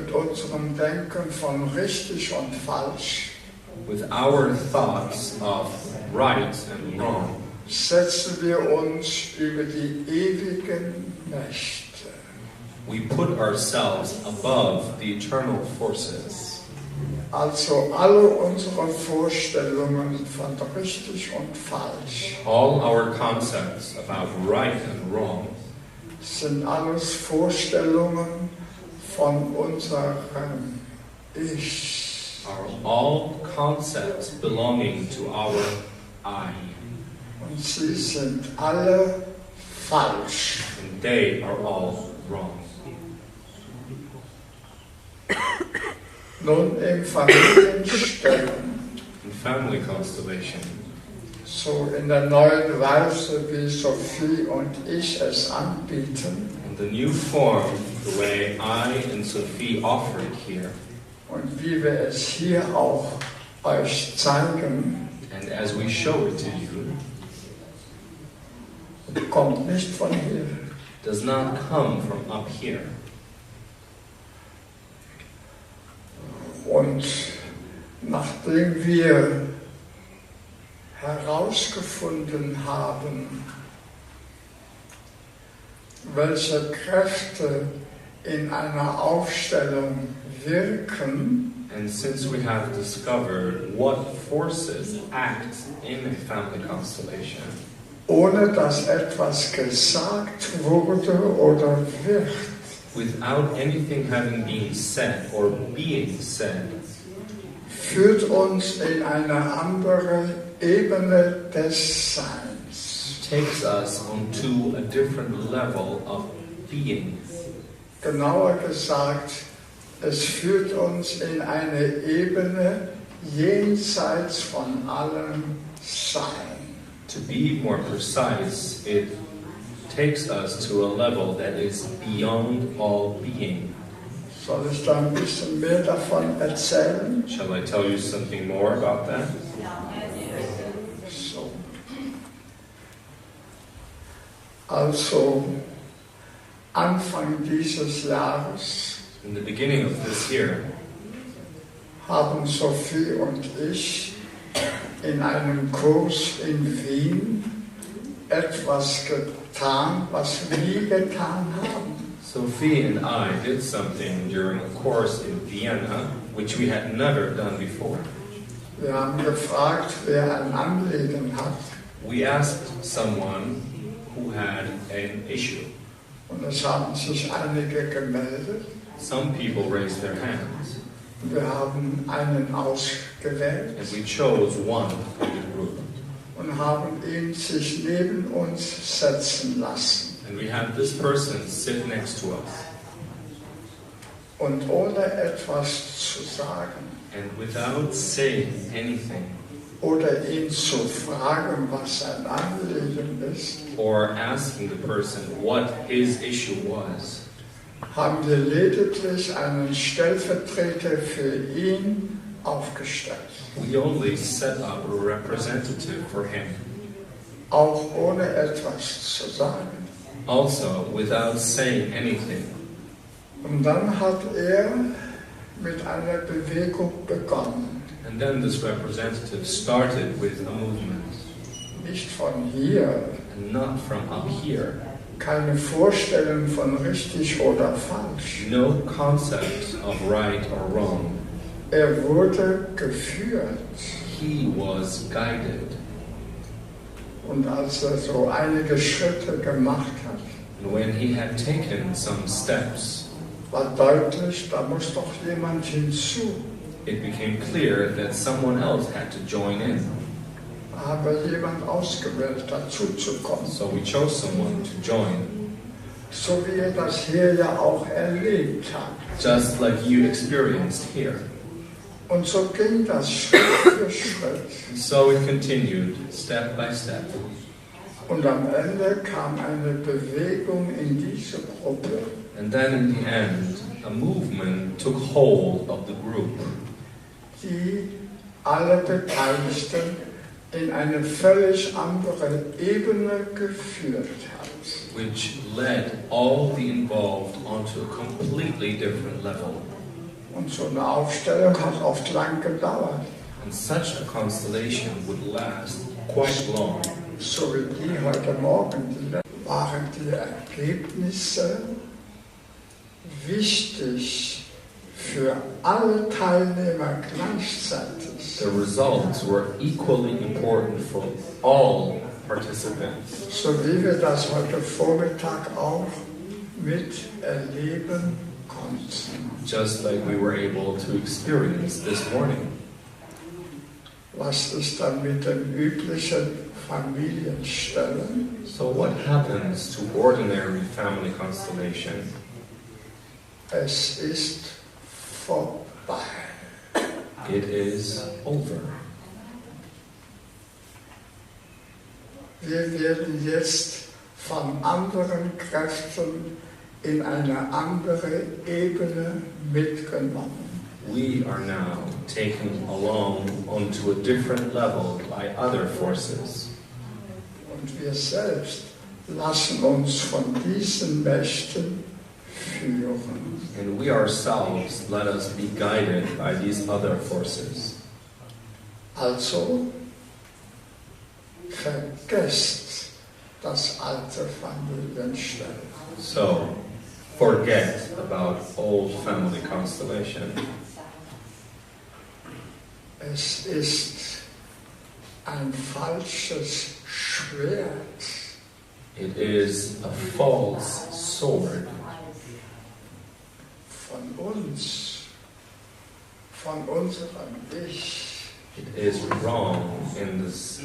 mit unserem Denken von richtig und falsch, with our thoughts of right and wrong, setzen wir uns über die ewigen Mächte. we put ourselves above the eternal forces. Also alle unsere Vorstellungen von richtig und falsch All our concepts about right and wrong sind alles Vorstellungen von unserem Ich. are all concepts belonging to our I, Und sie sind alle falsch. and they are all wrong. Nun im Familienstellen, In family constellation, so in der neuen Weise, wie Sophie und ich es anbieten in the new form, the way I and Sophie offer it here, und wie wir es hier auch euch zeigen, and as we show it to you, kommt nicht von hier. does not come from up here. Und nachdem wir herausgefunden haben, welche Kräfte in einer Aufstellung wirken, And since we have discovered what forces act in a family constellation, ohne dass etwas gesagt wurde oder wird, without anything having been said or being said, führt uns in eine andere Ebene des Seins. takes us onto a different level of being. Genauer gesagt, es führt uns in eine Ebene jenseits von allem Sein. To be more precise, it takes us to a level that is beyond all being. Soll ich da ein bisschen mehr davon erzählen? Shall I tell you something more about that? So. Also, Anfang dieses Jahres In the beginning of this year, haben Sophie und ich in einem Kurs in Wien etwas getan, was wir nie getan haben. Sophie and I did something during a course in Vienna, which we had never done before. Wir haben gefragt, wer ein Anliegen hat. We asked someone who had an issue. Und es haben sich einige gemeldet. Some people raised their hands, Wir haben einen ausgewählt and we chose one from the group. und haben ihn sich neben uns setzen lassen. And we had this person sit next to us. Und ohne etwas zu sagen And without saying anything, oder ihn zu fragen, was sein Anliegen ist, or asking the person what his issue was, haben wir lediglich einen Stellvertreter für ihn aufgestellt. we only set up a representative for him. Auch ohne etwas zu sagen. Also, without saying anything. Und dann hat er mit einer Bewegung begonnen. And then this representative started with a movement. Nicht von hier, And not from up here. keine Vorstellung von richtig oder falsch. No concept of right or wrong. Er wurde geführt. He was guided. Und als er so einige Schritte gemacht hat, And when he had taken some steps, war deutlich, da muss doch jemand hinzu. it became clear that someone else had to join in. Da haben wir jemand ausgewählt, dazu zu kommen. So we chose someone to join. So wie er das hier ja auch erlebt hat. Just like you experienced here. Und so ging das Schritt für Schritt. And so it continued, step by step. Und am Ende kam eine Bewegung in diese Gruppe, And then in the end, a movement took hold of the group, die alle Beteiligten in eine völlig andere Ebene geführt hat. which led all the involved onto a completely different level. Und so eine Aufstellung hat oft lang gedauert. And such a constellation would last quite long. So wie die heute Morgen, waren die Ergebnisse wichtig für alle Teilnehmer gleichzeitig. The results were equally important for all participants. So wie wir das heute Vormittag auch miterleben konnten. Just like we were able to experience this morning. Was ist dann mit den üblichen Familienstellen? So what happens to ordinary family constellation? Es ist vorbei. It is over. Wir werden jetzt von anderen Kräften in eine andere Ebene mitgenommen. We are now taken along onto a different level by other forces. Und wir selbst lassen uns von diesen Mächten führen. And we ourselves let us be guided by these other forces. Also, vergesst das alte Familienstellen. So, forget about old family constellation. Es ist ein falsches Schwert. It is a false sword Von uns, von unserem Ich. It is wrong in this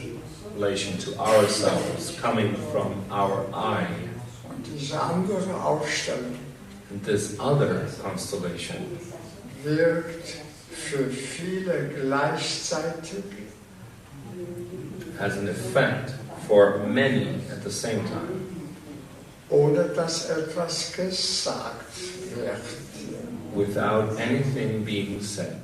relation to ourselves, coming from our I. Und diese andere Aufstellung And this other constellation wirkt für viele gleichzeitig has an effect for many at the same time, ohne dass etwas gesagt wird. without anything being said.